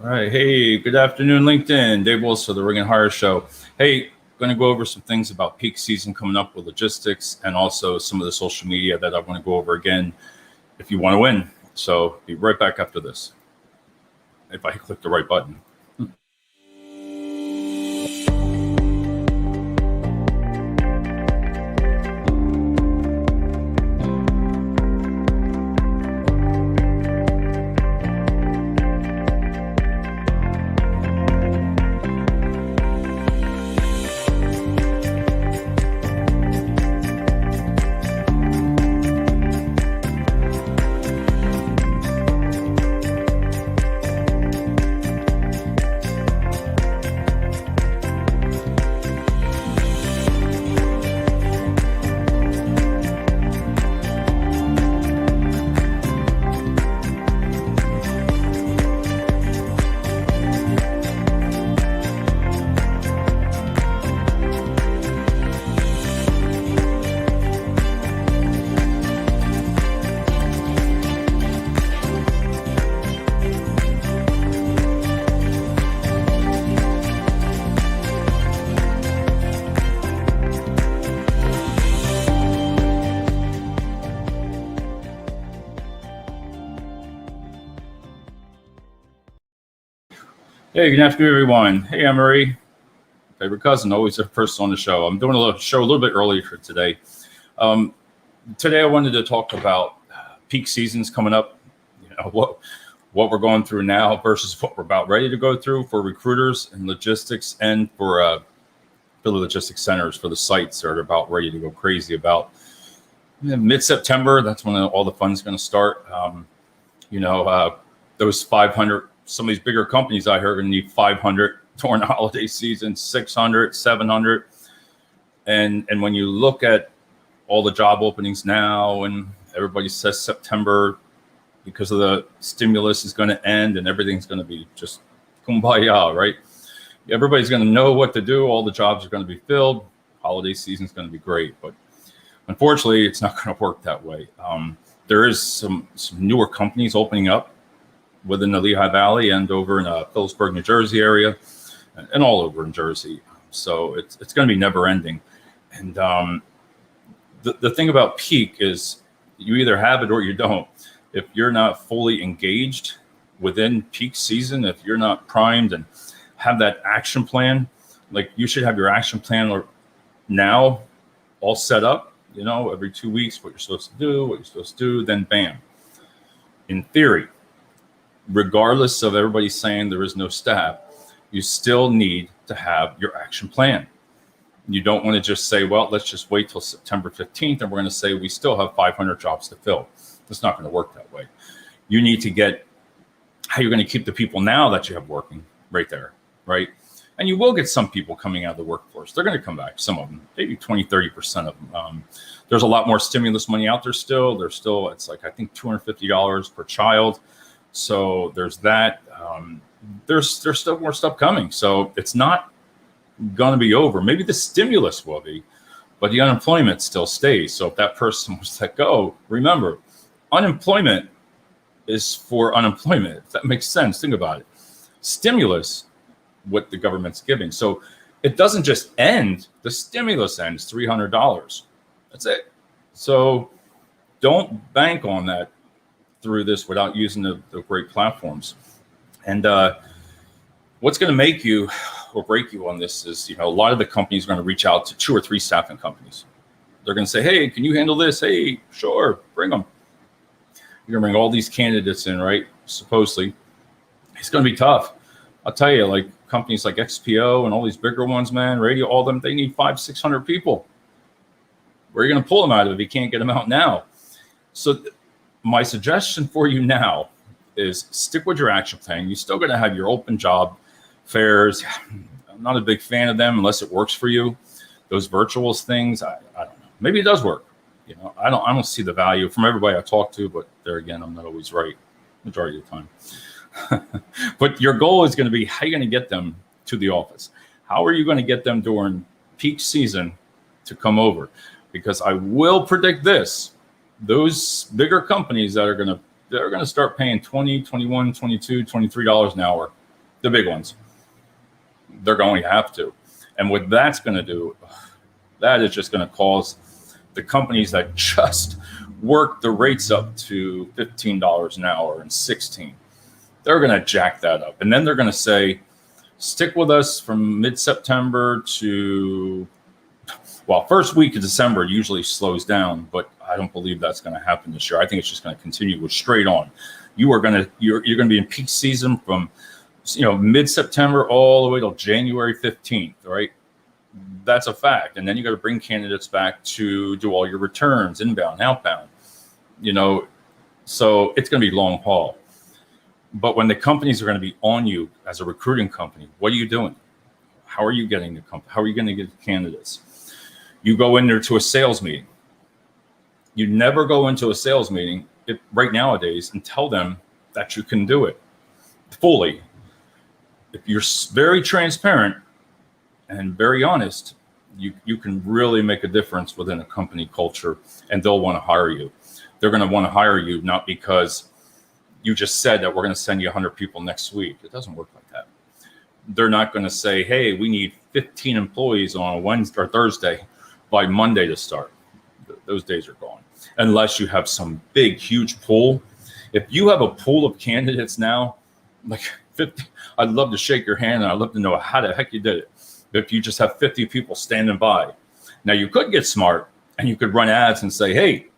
All right. Hey, good afternoon, LinkedIn. Dave Wills for the Ring and Hire Show. Hey, going to go over some things about peak season coming up with logistics and also some of the social media that I want to go over again if you want to win. So be right back after this. If I click the right button. Hey, good afternoon, everyone. Hey, Anne-Marie, favorite cousin, always the first on the show. I'm doing a little bit early for today. Today, I wanted to talk about peak seasons coming up. You know what we're going through now versus what we're about ready to go through for recruiters and logistics, and for the logistics centers for the sites that are about ready to go crazy about mid-September. That's when all the fun's going to start. Those 500. Some of these bigger companies out here are going to need 500 during the holiday season, 600, 700. And when you look at all the job openings now, and everybody says September because of the stimulus is going to end and everything's going to be just kumbaya, right? Everybody's going to know what to do. All the jobs are going to be filled. Holiday season is going to be great. But unfortunately, it's not going to work that way. There is some newer companies opening up within the Lehigh Valley and over in Phillipsburg, New Jersey area, and all over in Jersey. So it's going to be never ending. And the thing about peak is you either have it or you don't. If you're not fully engaged within peak season, if you're not primed and have that action plan, like you should have your action plan now all set up, every 2 weeks, what you're supposed to do, then bam. In theory, regardless of everybody saying there is no staff, you still need to have your action plan. You don't want to just say, well, let's just wait till September 15th and we're going to say we still have 500 jobs to fill. It's not going to work that way. You need to get how you're going to keep the people now that you have working right there, right? And you will get some people coming out of the workforce. They're going to come back, some of them, maybe 20, 30% of them. There's a lot more stimulus money out there still. It's like, I think $250 per child. So there's that. There's still more stuff coming. So it's not going to be over. Maybe the stimulus will be, but the unemployment still stays. So if that person was let go, remember, unemployment is for unemployment. If that makes sense, think about it. Stimulus, what the government's giving. So it doesn't just end. The stimulus ends $300. That's it. So don't bank on that through this without using the great platforms. And what's going to make you or break you on this is, a lot of the companies are going to reach out to 2 or 3 staffing companies. They're going to say, hey, can you handle this? Hey, sure, bring them. You're going to bring all these candidates in, right? Supposedly. It's going to be tough. I'll tell you, like companies like XPO and all these bigger ones, man, radio, all of them, they need 500, 600 people. Where are you going to pull them out of if you can't get them out now? So my suggestion for you now is stick with your action plan. You're still going to have your open job fairs. I'm not a big fan of them unless it works for you. Those virtuals things, I don't know. Maybe it does work. I don't see the value from everybody I talk to, but there again, I'm not always right majority of the time. But your goal is going to be, how are you going to get them to the office? How are you going to get them during peak season to come over? Because I will predict this. Those bigger companies that are going to start paying $20, $21, $22, $23 an hour the big ones. They're going to have to. And what that's going to do, that is just going to cause the companies that just work the rates up to $15 an hour and 16, they're going to jack that up. And then they're going to say, stick with us from mid-September to, well, first week of December usually slows down, but I don't believe that's going to happen this year. I think it's just going to continue with straight on. You're going to be in peak season from, mid-September all the way till January 15th, right? That's a fact. And then you got to bring candidates back to do all your returns, inbound, outbound, so it's going to be long haul. But when the companies are going to be on you as a recruiting company, what are you doing? How are you getting the company? How are you going to get the candidates? You go in there to a sales meeting. You never go into a sales meeting right nowadays and tell them that you can do it fully. If you're very transparent and very honest, you can really make a difference within a company culture, and they'll want to hire you. They're going to want to hire you not because you just said that we're going to send you 100 people next week. It doesn't work like that. They're not going to say, hey, we need 15 employees on a Wednesday or Thursday by Monday to start. Those days are gone. Unless you have some big, huge pool. If you have a pool of candidates now, like 50, I'd love to shake your hand and I'd love to know how the heck you did it. If you just have 50 people standing by. Now you could get smart and you could run ads and say, hey,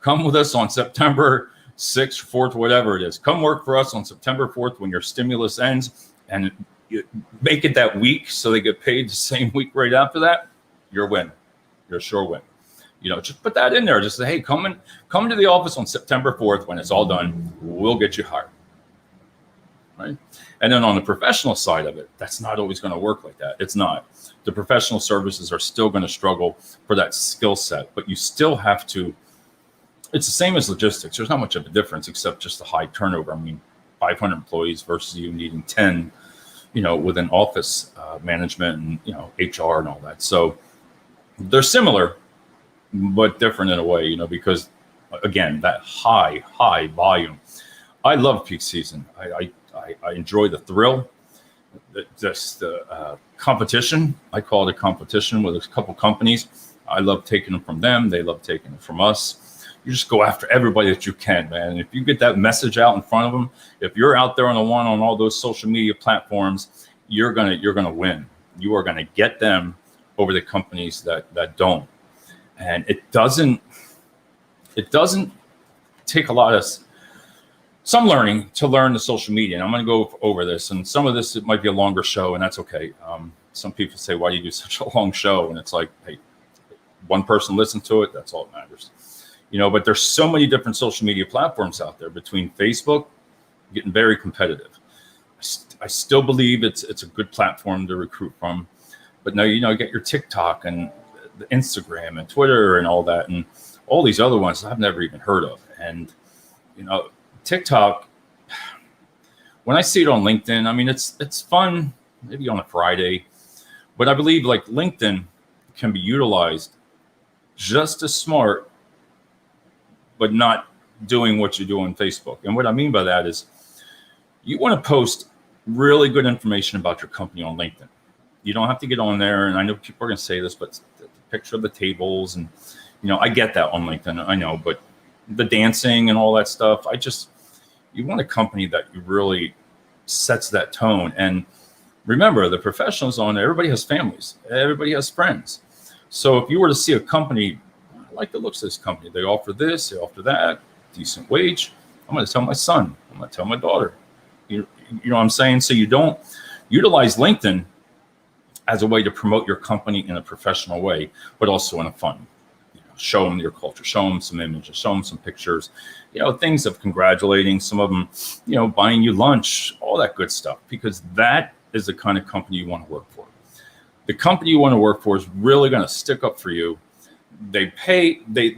come with us on September 6th, 4th, whatever it is. Come work for us on September 4th when your stimulus ends, and you make it that week so they get paid the same week right after that. You're a win. You're a sure win. Just put that in there. Just say, hey, come to the office on September 4th when it's all done. We'll get you hired. Right? And then on the professional side of it, that's not always going to work like that. It's not. The professional services are still going to struggle for that skill set, but you still have to. It's the same as logistics. There's not much of a difference except just the high turnover. I mean, 500 employees versus you needing 10, within office management and, HR and all that. So they're similar, but different in a way, because, again, that high volume. I love peak season. I enjoy the thrill, the competition. I call it a competition with a couple companies. I love taking them from them. They love taking it from us. You just go after everybody that you can, man. And if you get that message out in front of them, if you're out there on all those social media platforms, you're gonna win. You are gonna get them over the companies that don't. And it doesn't take a lot of some learning to learn the social media. And I'm going to go over this, and some of this, it might be a longer show, and that's okay. Some people say, why do you do such a long show? And it's like, hey, one person listened to it. That's all that matters. But there's so many different social media platforms out there. Between Facebook, getting very competitive. I still believe it's a good platform to recruit from. But now, you get your TikTok and the Instagram and Twitter and all that, and all these other ones I've never even heard of. And, TikTok, when I see it on LinkedIn, I mean, it's fun, maybe on a Friday, but I believe like LinkedIn can be utilized just as smart, but not doing what you do on Facebook. And what I mean by that is you want to post really good information about your company on LinkedIn. You don't have to get on there. And I know people are going to say this, but the picture of the tables and, I get that on LinkedIn. I know, but the dancing and all that stuff, you want a company that really sets that tone. And remember, the professionals on there, everybody has families, everybody has friends. So if you were to see a company, I like the looks of this company, they offer this, they offer that, decent wage, I'm going to tell my son, I'm going to tell my daughter. You know what I'm saying? So you don't utilize LinkedIn as a way to promote your company in a professional way, but also in a fun. Show them your culture, show them some images, show them some pictures, things of congratulating, some of them, buying you lunch, all that good stuff, because that is the kind of company you want to work for. The company you want to work for is really going to stick up for you. They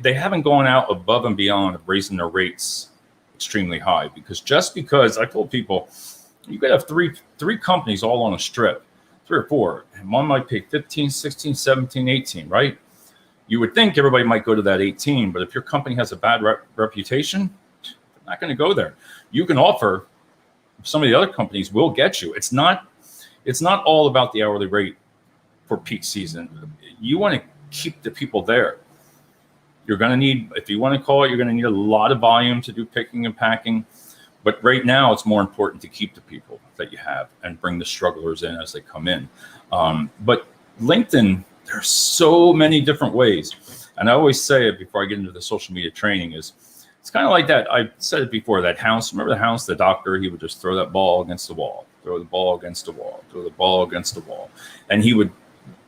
haven't gone out above and beyond of raising their rates extremely high, because I told people you could have three companies all on a strip, 3 or 4, and one might pay 15, 16, 17, 18, right? You would think everybody might go to that 18, but if your company has a bad reputation, they're not going to go there. You can offer some of the other companies will get you. It's not all about the hourly rate for peak season. You want to keep the people there. You're going to need, if you want to call it, you're going to need a lot of volume to do picking and packing. But right now, it's more important to keep the people that you have and bring the strugglers in as they come in. But LinkedIn, there's so many different ways. And I always say it before I get into the social media training is, it's kind of like that. I said it before, that house. Remember the house, the doctor, he would just throw that ball against the wall, throw the ball against the wall, throw the ball against the wall. And he would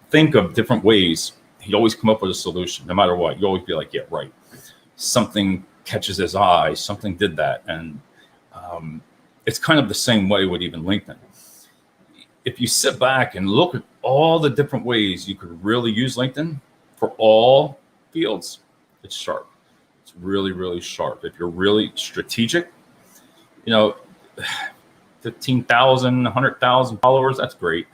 think of different ways. He'd always come up with a solution, no matter what. You'd always be like, yeah, right. Something catches his eye, something did that. And it's kind of the same way with even LinkedIn. If you sit back and look at all the different ways you could really use LinkedIn for all fields, it's sharp. It's really, really sharp. If you're really strategic, 15,000, 100,000 followers, that's great.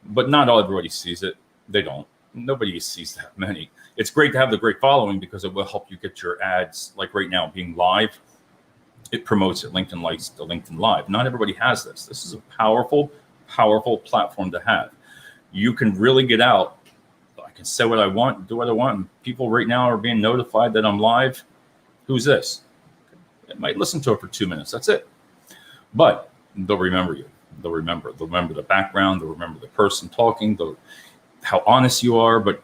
But not everybody sees it. They don't. Nobody sees that many. It's great to have the great following because it will help you get your ads, like right now being live. It promotes it. LinkedIn likes the LinkedIn Live. Not everybody has this. This is a powerful, powerful platform to have. You can really get out. I can say what I want, do what I want. People right now are being notified that I'm live. Who's this? They might listen to it for 2 minutes. That's it. But they'll remember you. They'll remember the background. They'll remember the person talking, how honest you are. But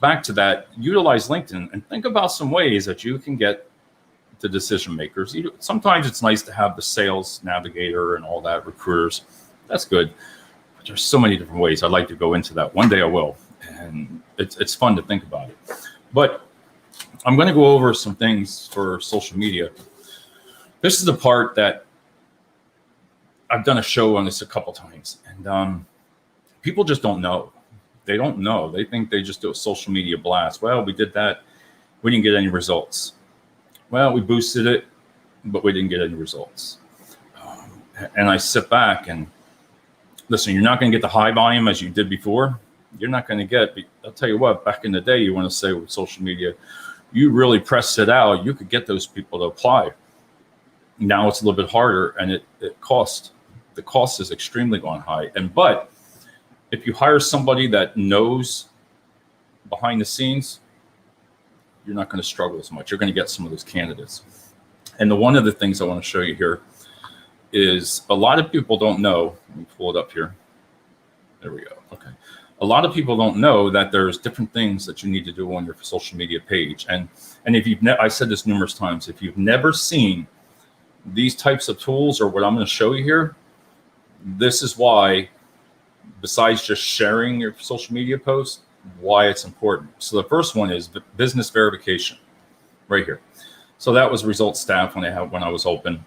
back to that, utilize LinkedIn and think about some ways that you can get the decision makers. Sometimes it's nice to have the sales navigator and all that, recruiters. That's good. But there's so many different ways. I'd like to go into that. One day I will. And it's fun to think about it. But I'm going to go over some things for social media. This is the part that I've done a show on this a couple times, and people just don't know. They don't know. They think they just do a social media blast. Well, we did that. We didn't get any results. Well, we boosted it, but we didn't get any results. And I sit back and listen, you're not going to get the high volume as you did before. You're not going to get, I'll tell you what, back in the day, you want to say with social media, you really press it out, you could get those people to apply. Now it's a little bit harder, and it costs. The cost is extremely gone high. But if you hire somebody that knows behind the scenes, you're not going to struggle as much. You're going to get some of those candidates. And one of the things I want to show you here is a lot of people don't know. Let me pull it up here. There we go. Okay. A lot of people don't know that there's different things that you need to do on your social media page. And if you've I said this numerous times, if you've never seen these types of tools or what I'm going to show you here, this is why, besides just sharing your social media posts, why it's important. So the first one is business verification right here. So that was Results Staff when I was open.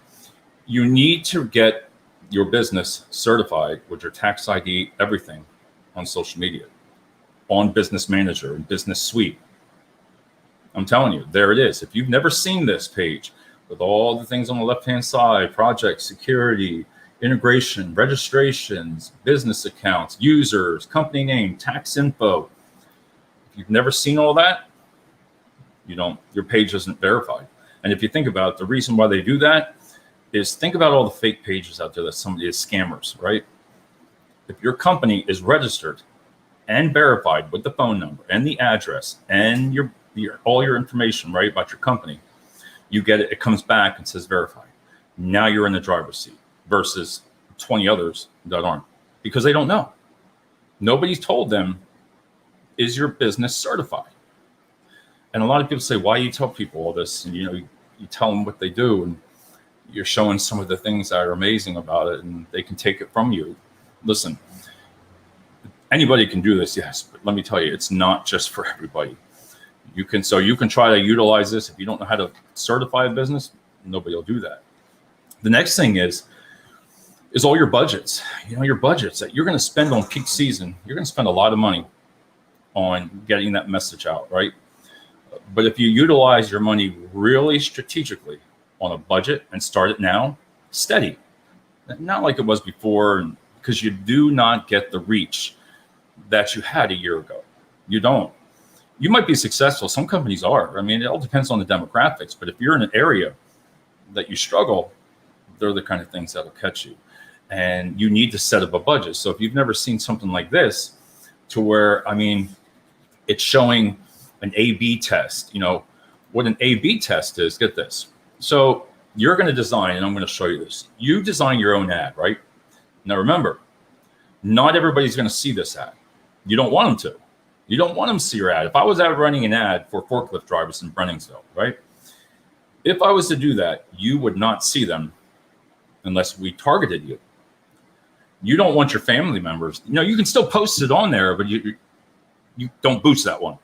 You need to get your business certified with your tax ID, everything on social media, on Business Manager and Business Suite. I'm telling you, there it is. If you've never seen this page with all the things on the left-hand side, project, security, integration, registrations, business accounts, users, company name, tax info. If you've never seen all that, your page isn't verified. And if you think about it, the reason why they do that is think about all the fake pages out there that somebody is scammers, right? If your company is registered and verified with the phone number and the address and your all your information, right, about your company, you get it, it comes back and says verified. Now you're in the driver's seat versus 20 others that aren't, because they don't know. Nobody's told them, is your business certified? And a lot of people say, why do you tell people all this? And you tell them what they do, and you're showing some of the things that are amazing about it, and they can take it from you. Listen, anybody can do this, yes, but let me tell you, it's not just for everybody. You can try to utilize this. If you don't know how to certify a business, nobody will do that. The next thing is all your budgets. Your budgets that you're going to spend on peak season. You're going to spend a lot of money on getting that message out, right? But if you utilize your money really strategically on a budget and start it now, steady, not like it was before, because you do not get the reach that you had a year ago. You don't. You might be successful. Some companies are. I mean, it all depends on the demographics. But if you're in an area that you struggle, they're the kind of things that'll catch you. And you need to set up a budget. So if you've never seen something like this, to where, I mean, it's showing an A/B test. You know, what an A/B test is, get this. So you're going to design, and I'm going to show you this. You design your own ad, right? Now remember, not everybody's going to see this ad. You don't want them to. You don't want them to see your ad. If I was out running an ad for forklift drivers in Brenningsville, right? If I was to do that, you would not see them unless we targeted you. You don't want your family members. You know, you can still post it on there, but you don't boost that one.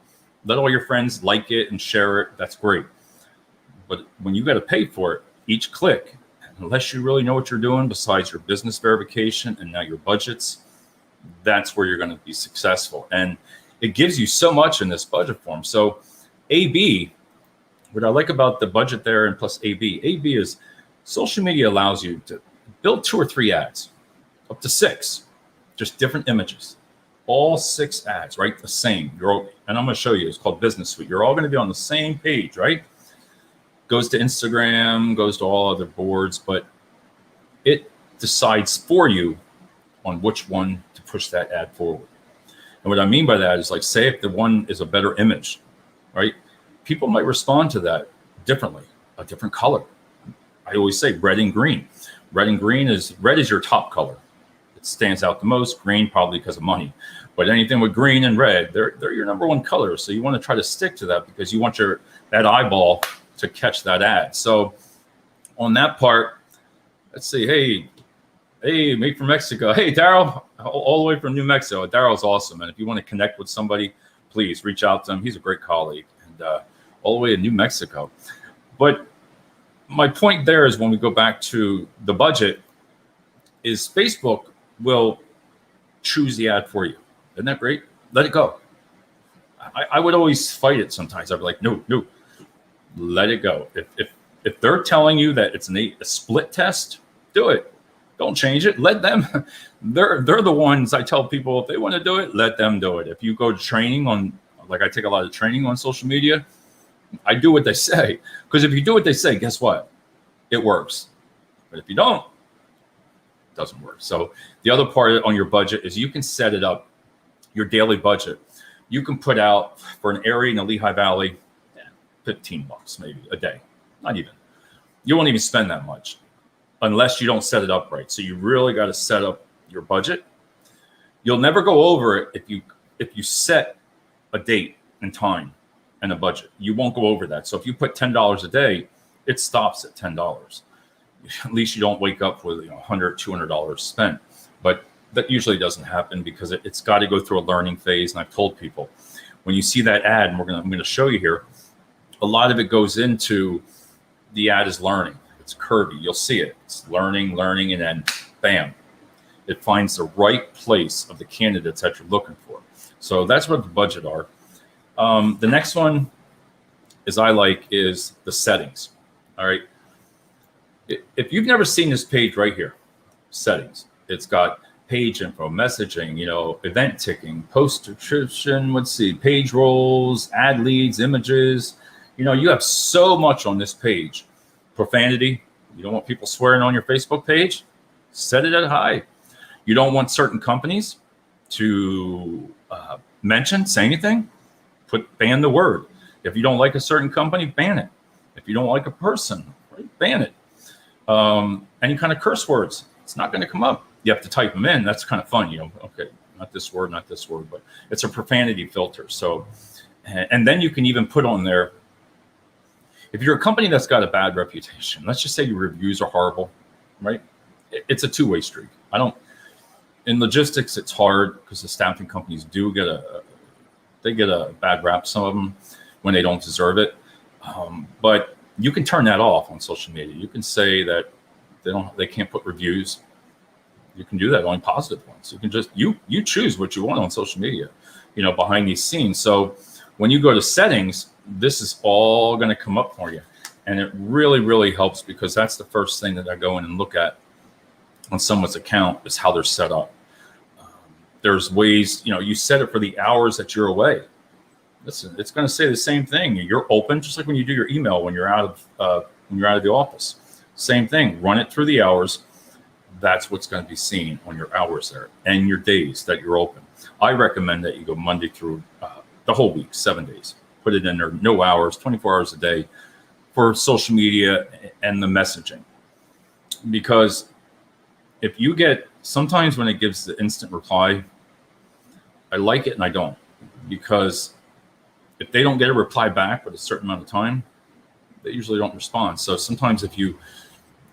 Let all your friends like it and share it. That's great. But when you got to pay for it, each click, unless you really know what you're doing besides your business verification and now your budgets, that's where you're going to be successful. And it gives you so much in this budget form. So A/B, what I like about the budget there and plus A/B is social media allows you to build 2 or 3 ads, up to 6, just different images, all 6 ads, right? The same. And I'm going to show you, it's called Business Suite. You're all going to be on the same page, right? Goes to Instagram, goes to all other boards, but it decides for you on which one to push that ad forward. And what I mean by that is, like, say if the one is a better image, right? People might respond to that differently, a different color. I always say red and green. Red is your top color. It stands out the most. Green probably because of money, but anything with green and red, they're your number one color. So you want to try to stick to that because you want that eyeball to catch that ad. So on that part, let's see. Hey, mate from Mexico. Hey, Daryl, all the way from New Mexico. Daryl's awesome. And if you want to connect with somebody, please reach out to him. He's a great colleague, and all the way in New Mexico. But my point there is, when we go back to the budget, is Facebook will choose the ad for you. Isn't that great? Let it go. I would always fight it sometimes. I'd be like, no, let it go. If they're telling you that it's a split test, do it. Don't change it. Let them. They're the ones. I tell people, if they want to do it, let them do it. If you go to training on, like I take a lot of training on social media, I do what they say. Because if you do what they say, guess what? It works. But if you don't, it doesn't work. So the other part on your budget is you can set it up, your daily budget. You can put out for an area in the Lehigh Valley, $15 maybe a day. Not even. You won't even spend that much unless you don't set it up right. So you really got to set up your budget. You'll never go over it if you set a date and time and a budget. You won't go over that. So if you put $10 a day, it stops at $10. At least you don't wake up with $100, $200 spent. But that usually doesn't happen because it's got to go through a learning phase. And I've told people, when you see that ad, and I'm going to show you here, a lot of it goes into the ad is learning. It's curvy. You'll see it. It's learning, and then bam, it finds the right place of the candidates that you're looking for. So that's what the budget are. The next one is the settings. All right. If you've never seen this page right here, settings, it's got page info, messaging, event ticking, post description, page roles, ad leads, images. You have so much on this page. Profanity. You don't want people swearing on your Facebook page? Set it at high. You don't want certain companies to say anything? Ban the word. If you don't like a certain company, ban it. If you don't like a person, ban it. Any kind of curse words, it's not going to come up. You have to type them in. That's kind of fun. Okay, not this word, but it's a profanity filter. So, and then you can even put on there, if you're a company that's got a bad reputation, let's just say your reviews are horrible, right? It's a two-way street. In logistics, it's hard because the staffing companies do get a bad rap, some of them, when they don't deserve it. But you can turn that off on social media. You can say that they can't put reviews. You can do that, only positive ones. You can just, you choose what you want on social media, behind these scenes. So when you go to settings, this is all going to come up for you. And it really, really helps because that's the first thing that I go in and look at on someone's account is how they're set up. There's ways, you set it for the hours that you're away. Listen, it's going to say the same thing. You're open, just like when you do your email when you're out of the office. Same thing, run it through the hours. That's what's going to be seen on your hours there and your days that you're open. I recommend that you go Monday through the whole week, 7 days. Put it in there, no hours, 24 hours a day for social media and the messaging. Because if you get, sometimes when it gives the instant reply, I like it and I don't. Because if they don't get a reply back with a certain amount of time, they usually don't respond. So sometimes if you,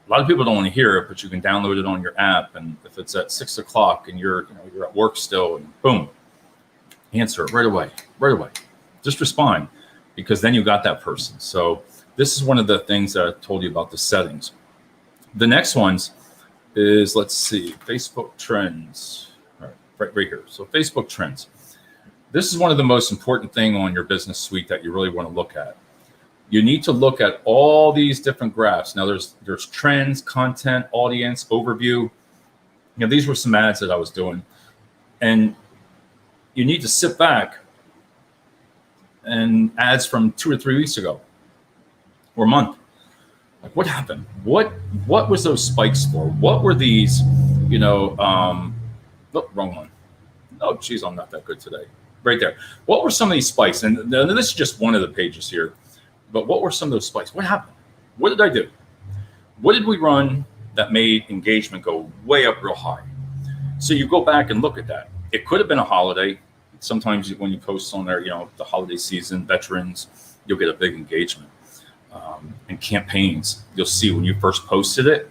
a lot of people don't want to hear it, but you can download it on your app. And if it's at 6 o'clock and you're at work still, and boom, answer it right away. Just respond, because then you got that person. So this is one of the things that I told you about the settings. The next ones is, let's see, Facebook trends. All right, right here. So Facebook trends. This is one of the most important thing on your business suite that you really want to look at. You need to look at all these different graphs. Now there's trends, content, audience, overview. These were some ads that I was doing, and you need to sit back and ads from 2 or 3 weeks ago or a month. Like, what happened? What was those spikes for? What were these, oh, wrong one. Oh, geez, I'm not that good today. Right there. What were some of these spikes? And this is just one of the pages here. But what were some of those spikes? What happened? What did I do? What did we run that made engagement go way up real high? So you go back and look at that. It could have been a holiday. Sometimes when you post on there, the holiday season, veterans, you'll get a big engagement. And campaigns, you'll see when you first posted it,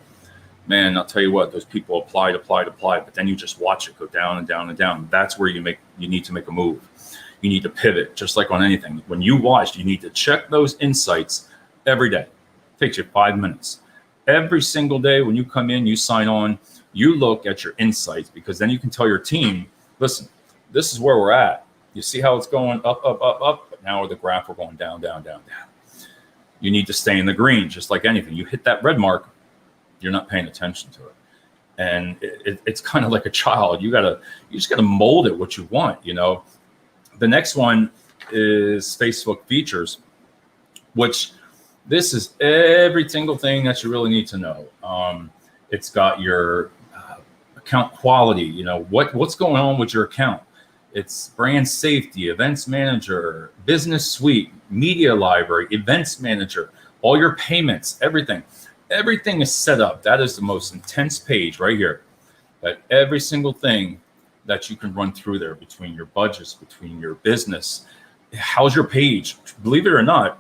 man, I'll tell you what, those people applied, but then you just watch it go down and down and down. That's where you need to make a move. You need to pivot, just like on anything. When you watch, you need to check those insights every day. It takes you 5 minutes. Every single day when you come in, you sign on, you look at your insights, because then you can tell your team, listen, this is where we're at. You see how it's going up, but now with the graph, we're going down. You need to stay in the green, just like anything. You hit that red mark, you're not paying attention to it. And it's kind of like a child. You just gotta mold it what you want, The next one is Facebook features, which this is every single thing that you really need to know. It's got your account quality, what's going on with your account. It's brand safety, events manager, business suite, media library, events manager, all your payments, everything. Everything is set up. That is the most intense page right here. That every single thing that you can run through there, between your budgets, between your business. How's your page? Believe it or not,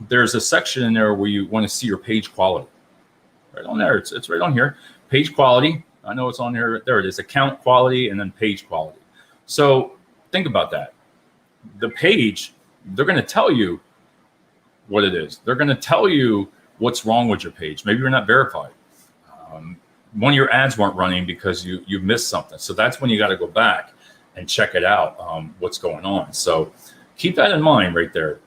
there's a section in there where you want to see your page quality. Right on there. It's right on here. Page quality. I know it's on here. There it is. Account quality and then page quality. So think about that. The page, they're going to tell you what it is. They're going to tell you what's wrong with your page. Maybe you're not verified. One of your ads weren't running because you missed something. So that's when you got to go back and check it out, what's going on. So keep that in mind right there.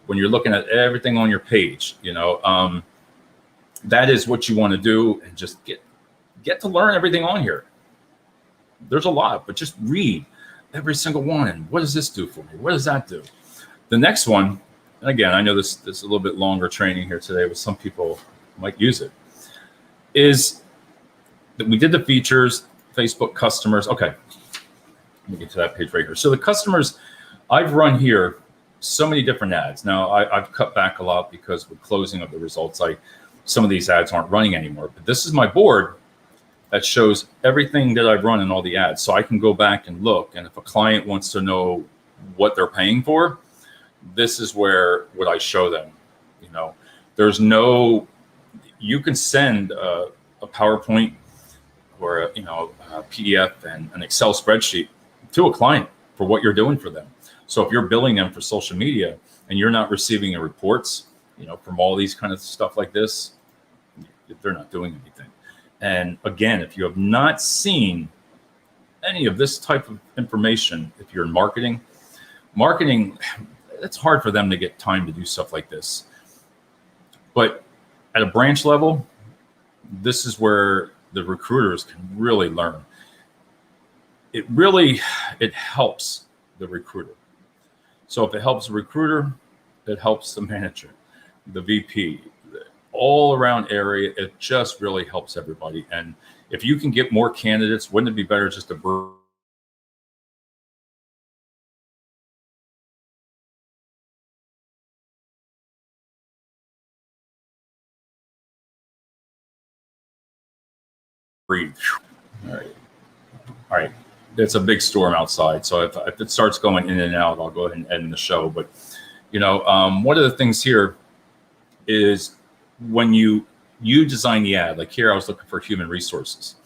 When you're looking at everything on your page, that is what you want to do, and just get to learn everything on here. There's a lot, but just read every single one. And what does this do for me? What does that do? The next one, and again, I know this is a little bit longer training here today, but some people might use it, is that we did the features, Facebook customers. Okay, let me get to that page right here. So the customers, I've run here so many different ads. Now I've cut back a lot because with closing of the results, some of these ads aren't running anymore. But this is my board that shows everything that I've run in all the ads. So I can go back and look. And if a client wants to know what they're paying for, this is what I show them. There's no, you can send a PowerPoint or a PDF and an Excel spreadsheet to a client for what you're doing for them. So if you're billing them for social media and you're not receiving the reports, from all these kind of stuff like this, they're not doing anything. And again, if you have not seen any of this type of information, if you're in marketing, it's hard for them to get time to do stuff like this. But at a branch level, this is where the recruiters can really learn. It helps the recruiter. So if it helps the recruiter, it helps the manager, the VP, all around area. It just really helps everybody. And if you can get more candidates, wouldn't it be better just to breathe? All right. All right. It's a big storm outside. So if it starts going in and out, I'll go ahead and end the show. But, one of the things here is when you design the ad, like here, I was looking for human resources.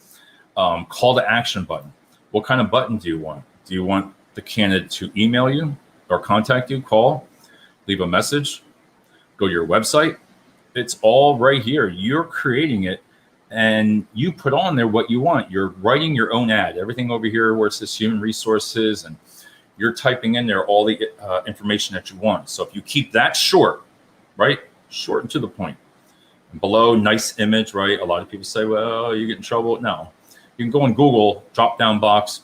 Call to action button. What kind of button do you want? Do you want the candidate to email you or contact you, call, leave a message, go to your website? It's all right here. You're creating it and you put on there what you want. You're writing your own ad. Everything over here where it says human resources, and you're typing in there all the information that you want. So if you keep that short, right? Short and to the point. And below, nice image, right? A lot of people say, well, you get in trouble. No. You can go on Google, drop down box,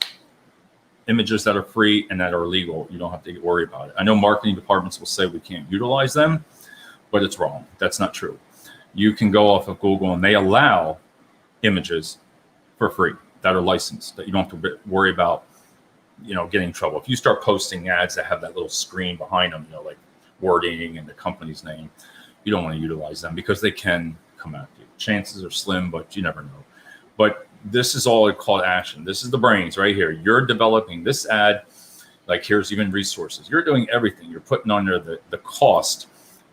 images that are free and that are legal. You don't have to worry about it. I know marketing departments will say we can't utilize them, but it's wrong. That's not true. You can go off of Google and they allow images for free that are licensed, that you don't have to worry about, getting in trouble. If you start posting ads that have that little screen behind them, like wording and the company's name, you don't want to utilize them because they can come after you. Chances are slim, but you never know. But this is all a call to action. This is the brains right here. You're developing this ad. Like here's even resources. You're doing everything. You're putting on there the cost,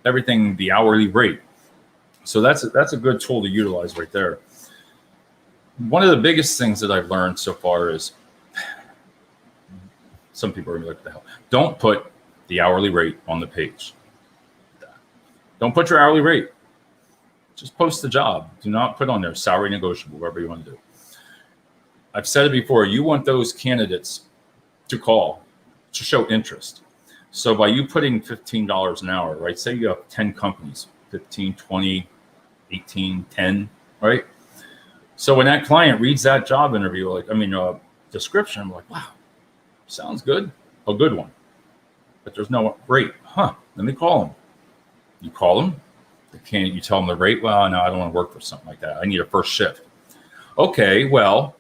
everything, the hourly rate. So that's a good tool to utilize right there. One of the biggest things that I've learned so far is some people are going to be like, what the hell? Don't put the hourly rate on the page. Don't put your hourly rate. Just post the job. Do not put on there salary negotiable, whatever you want to do. I've said it before. You want those candidates to call, to show interest. So by you putting $15 an hour, right? Say you have 10 companies, 15, 20, 18, 10, right? So when that client reads that job interview, description, I'm like, wow, sounds good. A good one. But there's no rate. Let me call them. You call them. You tell them the rate. Well, no, I don't want to work for something like that. I need a first shift. Okay, well,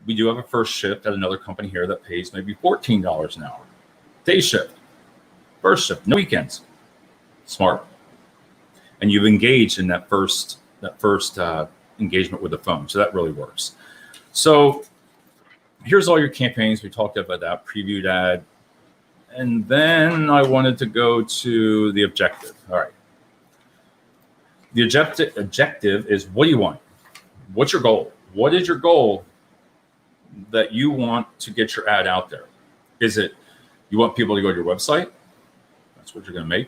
we do have a first shift at another company here that pays maybe $14 an hour. Day shift. First shift. No weekends. Smart. And you've engaged in that first engagement with the phone. So that really works. So here's all your campaigns. We talked about that previewed ad. And then I wanted to go to the objective. All right. The objective is, what do you want? What's your goal? What is your goal that you want to get your ad out there? Is it you want people to go to your website? That's what you're going to make.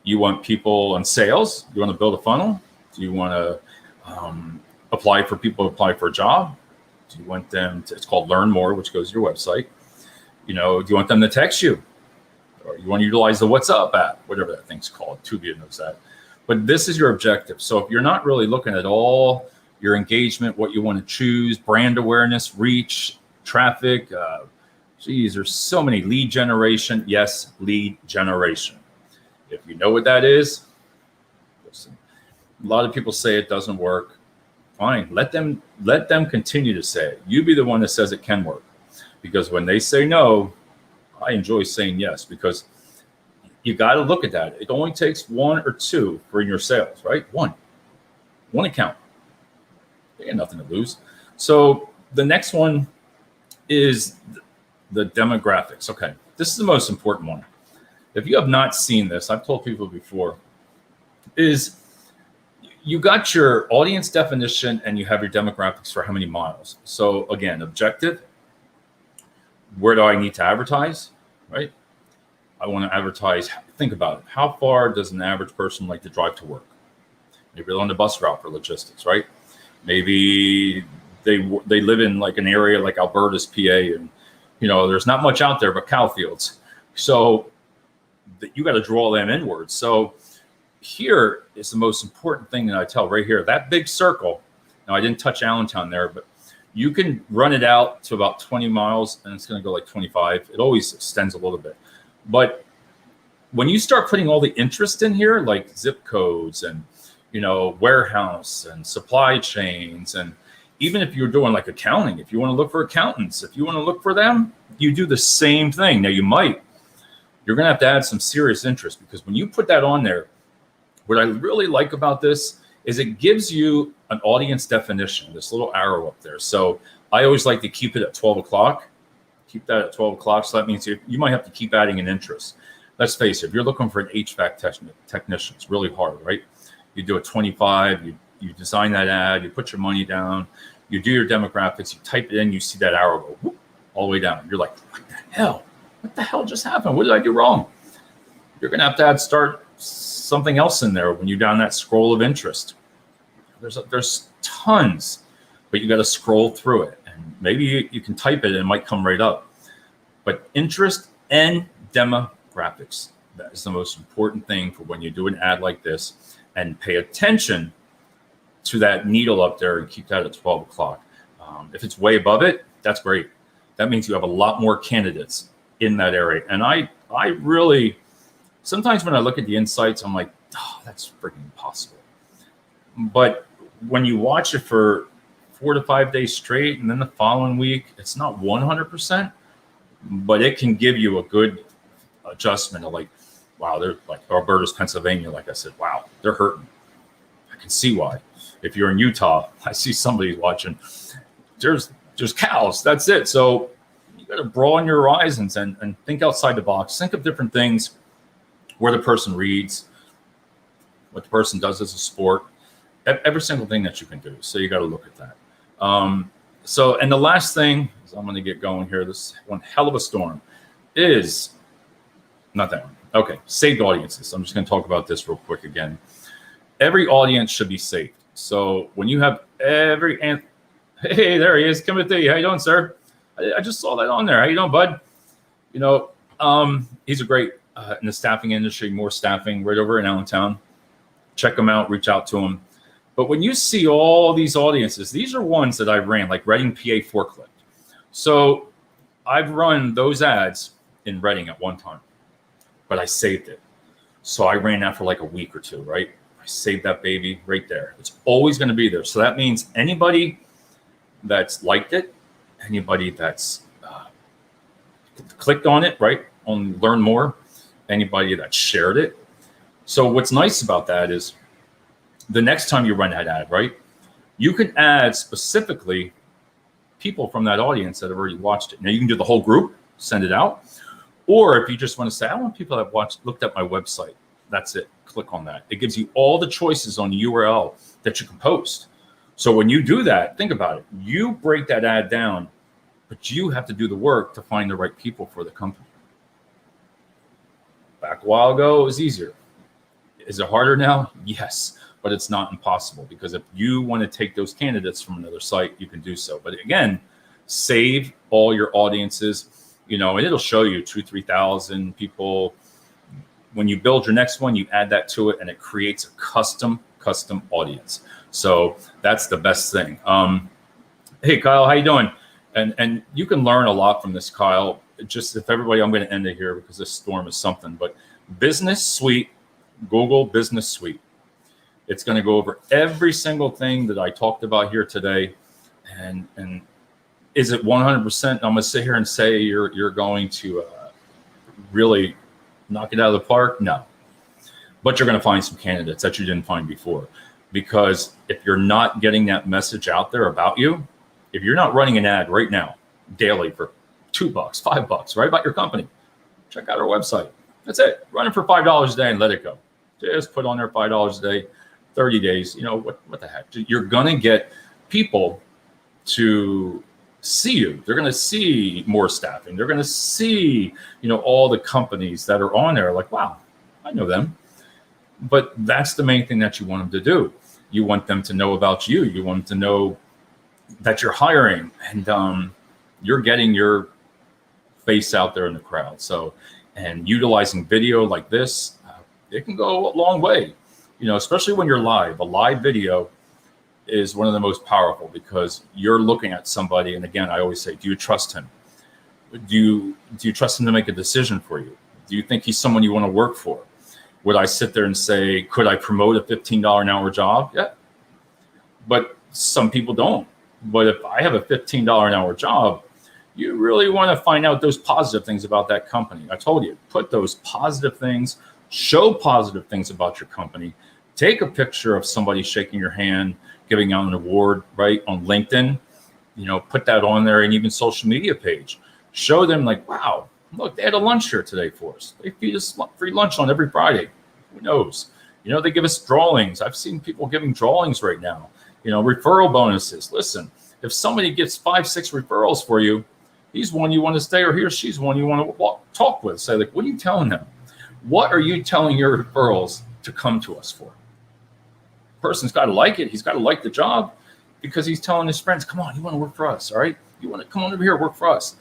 You want people on sales? You want to build a funnel? Do you want to apply for people to apply for a job? Do you want them to, it's called Learn More, which goes to your website. Do you want them to text you? Or you want to utilize the What's Up app, whatever that thing's called. Tubia knows that. But this is your objective. So if you're not really looking at all your engagement, what you want to choose, brand awareness, reach, traffic, there's so many lead generation. Yes, lead generation. If you know what that is, listen, a lot of people say it doesn't work. Fine, let them continue to say it. You be the one that says it can work. Because when they say no, I enjoy saying yes, because you got to look at that. It only takes one or two for your sales, right? One account. They got nothing to lose. So the next one is the demographics. Okay, this is the most important one. If you have not seen this, I've told people before, is you got your audience definition and you have your demographics for how many miles. So again, objective, where do I need to advertise, right? I want to advertise. Think about it. How far does an average person like to drive to work? Maybe they're on the bus route for logistics, right? Maybe they live in like an area like Alberta's PA, and there's not much out there but cow fields. So you got to draw them inwards. So here is the most important thing that I tell right here. That big circle. Now I didn't touch Allentown there, but you can run it out to about 20 miles, and it's going to go like 25. It always extends a little bit. But when you start putting all the interest in here, like zip codes and, warehouse and supply chains. And even if you're doing like accounting, if you want to look for accountants, if you want to look for them, you do the same thing. Now you're going to have to add some serious interest, because when you put that on there, what I really like about this is it gives you an audience definition, this little arrow up there. So I always like to keep it at 12 o'clock. Keep that at 12 o'clock. So that means you might have to keep adding an interest. Let's face it, if you're looking for an HVAC technician, it's really hard, right? You do a 25, you design that ad, you put your money down, you do your demographics, you type it in, you see that arrow go whoop, all the way down. You're like, what the hell? What the hell just happened? What did I do wrong? You're going to have to start something else in there when you're down that scroll of interest. There's tons, but you got to scroll through it. And maybe you can type it and it might come right up. But interest and demographics, that is the most important thing for when you do an ad like this. And pay attention to that needle up there and keep that at 12 o'clock. If it's way above it, that's great. That means you have a lot more candidates in that area. And I really, sometimes when I look at the insights, I'm like, oh, that's freaking impossible. But when you watch it for 4 to 5 days straight, and then the following week, it's not 100%, but it can give you a good adjustment of like, wow, they're like Alberta's, Pennsylvania. Like I said, wow, they're hurting. I can see why. If you're in Utah, I see somebody watching. There's cows. That's it. So you got to broaden your horizons and think outside the box. Think of different things, where the person reads, what the person does as a sport, every single thing that you can do. So you got to look at that. And the last thing is, I'm going to get going here. This one hell of a storm is not that one. Okay, saved audiences. I'm just going to talk about this real quick again. Every audience should be saved. So when you have hey, there he is, Timothy. How you doing, sir? I just saw that on there. How you doing, bud? He's a great in the staffing industry, more staffing right over in Allentown. Check him out, reach out to him. But when you see all these audiences, these are ones that I ran, like Reading, PA forklift. So I've run those ads in Reading at one time, but I saved it. So I ran that for like a week or two, right? I saved that baby right there. It's always going to be there. So that means anybody that's liked it, anybody that's clicked on it, right, on learn more, anybody that shared it. So what's nice about that is the next time you run that ad, right, you can add specifically people from that audience that have already watched it. Now you can do the whole group, send it out. Or if you just want to say, I want people that have looked at my website, that's it. Click on that. It gives you all the choices on the URL that you can post. So when you do that, think about it. You break that ad down, but you have to do the work to find the right people for the company. Back a while ago, it was easier. Is it harder now? Yes, but it's not impossible, because if you want to take those candidates from another site, you can do so. But again, save all your audiences, and it'll show you 2,000-3,000 people. When you build your next one, you add that to it, and it creates a custom audience. So that's the best thing. Hey, Kyle, how you doing? And you can learn a lot from this, Kyle. Just if everybody, I'm going to end it here because this storm is something. But Business Suite, Google Business Suite. It's going to go over every single thing that I talked about here today. And is it 100%? I'm going to sit here and say you're going to really knock it out of the park? No. But you're going to find some candidates that you didn't find before. Because if you're not getting that message out there about you, if you're not running an ad right now, daily for $2, $5, right, about your company, check out our website. That's it. Run it for $5 a day and let it go. Just put on there $5 a day, 30 days. What the heck? You're going to get people to see you. They're going to see more staffing. They're going to see, all the companies that are on there like, wow, I know them. But that's the main thing that you want them to do. You want them to know about you. You want them to know that you're hiring and you're getting your face out there in the crowd. So, and utilizing video like this, it can go a long way, especially when you're live. A live video is one of the most powerful because you're looking at somebody. And again, I always say, do you trust him? Do you trust him to make a decision for you? Do you think he's someone you want to work for? Would I sit there and say, could I promote a $15 an hour job? Yeah. But some people don't. But if I have a $15 an hour job, you really want to find out those positive things about that company. I told you, put those positive things, show positive things about your company. Take a picture of somebody shaking your hand, giving out an award, right, on LinkedIn. Put that on there, and even social media page. Show them like, wow, look, they had a lunch here today for us. They feed us free lunch on every Friday. Who knows? They give us drawings. I've seen people giving drawings right now. Referral bonuses. Listen, if somebody gets 5-6 referrals for you, he's one you want to stay, or he or she's one you want to talk with. Say, like, what are you telling them? What are you telling your referrals to come to us for? Person's got to like it. He's got to like the job, because he's telling his friends, come on, you want to work for us, all right? You want to come on over here, work for us.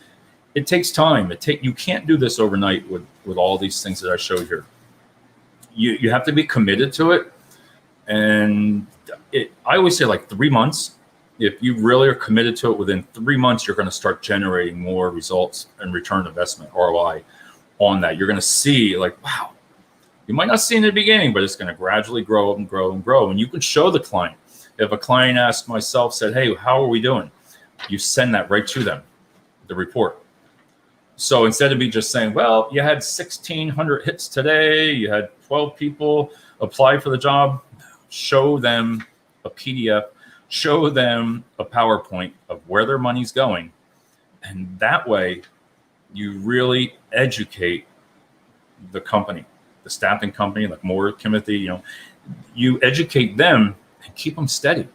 It takes time. You can't do this overnight with all these things that I showed here. You have to be committed to it. And I always say like 3 months. If you really are committed to it, within 3 months, you're going to start generating more results and return investment, ROI, on that. You're going to see like, wow, you might not see in the beginning, but it's going to gradually grow and grow and grow. And you can show the client. If a client asked myself, said, hey, how are we doing? You send that right to them, the report. So instead of me just saying, well, you had 1,600 hits today, you had 12 people apply for the job, show them a PDF, show them a PowerPoint of where their money's going. And that way you really educate the company, the staffing company, like Moore, Timothy, you educate them and keep them steady.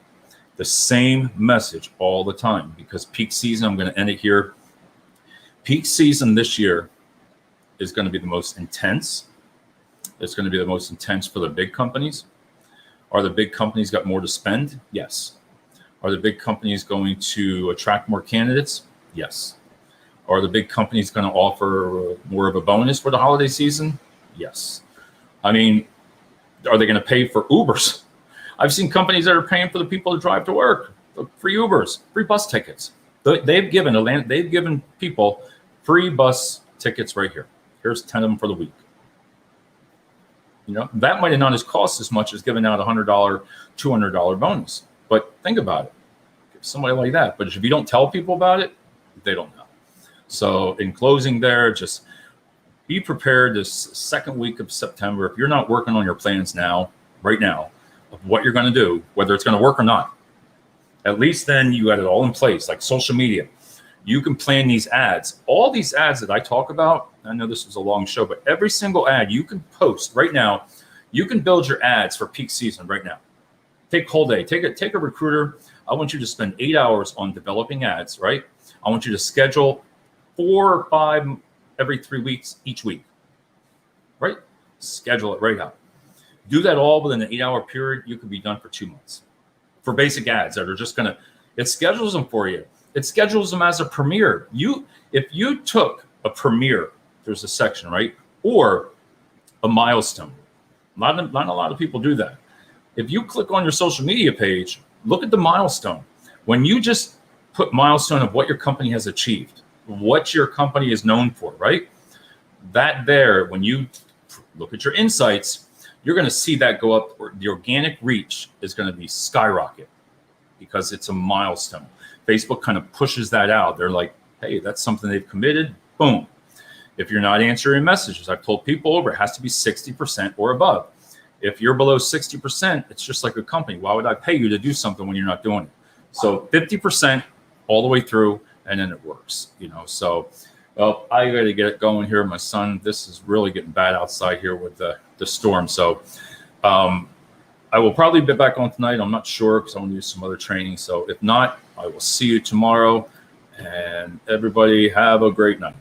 The same message all the time, because peak season, I'm going to end it here. Peak season this year is going to be the most intense. It's going to be the most intense for the big companies. Are the big companies got more to spend? Yes. Are the big companies going to attract more candidates? Yes. Are the big companies going to offer more of a bonus for the holiday season? Yes. I mean, are they going to pay for Ubers? I've seen companies that are paying for the people to drive to work, free Ubers, free bus tickets. They've given people free bus tickets right here. Here's 10 of them for the week. That might have not cost as much as giving out a $100, $200 bonus. But think about it. Give somebody like that. But if you don't tell people about it, they don't know. So in closing there, just be prepared this second week of September. If you're not working on your plans now, right now, of what you're going to do, whether it's going to work or not, at least then you got it all in place, like social media. You can plan these ads. All these ads that I talk about, I know this was a long show, but every single ad you can post right now, you can build your ads for peak season right now. Take whole day. Take a recruiter. I want you to spend 8 hours on developing ads, right? I want you to schedule 4 or 5 every 3 weeks each week, right? Schedule it right out. Do that all within an 8-hour period. You could be done for 2 months for basic ads that are just going to, it schedules them for you. It schedules them as a premiere. If you took a premiere, there's a section, right? Or a milestone. Not a lot of people do that. If you click on your social media page, look at the milestone. When you just put milestone of what your company has achieved, what your company is known for, right? That there, when you look at your insights, you're going to see that go up. Or the organic reach is going to be skyrocket because it's a milestone. Facebook kind of pushes that out. They're like, hey, that's something they've committed. Boom. If you're not answering messages, I've told people over, it has to be 60% or above. If you're below 60%, it's just like a company. Why would I pay you to do something when you're not doing it? So 50% all the way through, and then it works, So, well, I got to get it going here. My son, this is really getting bad outside here with the storm. So I will probably be back on tonight. I'm not sure because I want to do some other training. So if not, I will see you tomorrow. And everybody have a great night.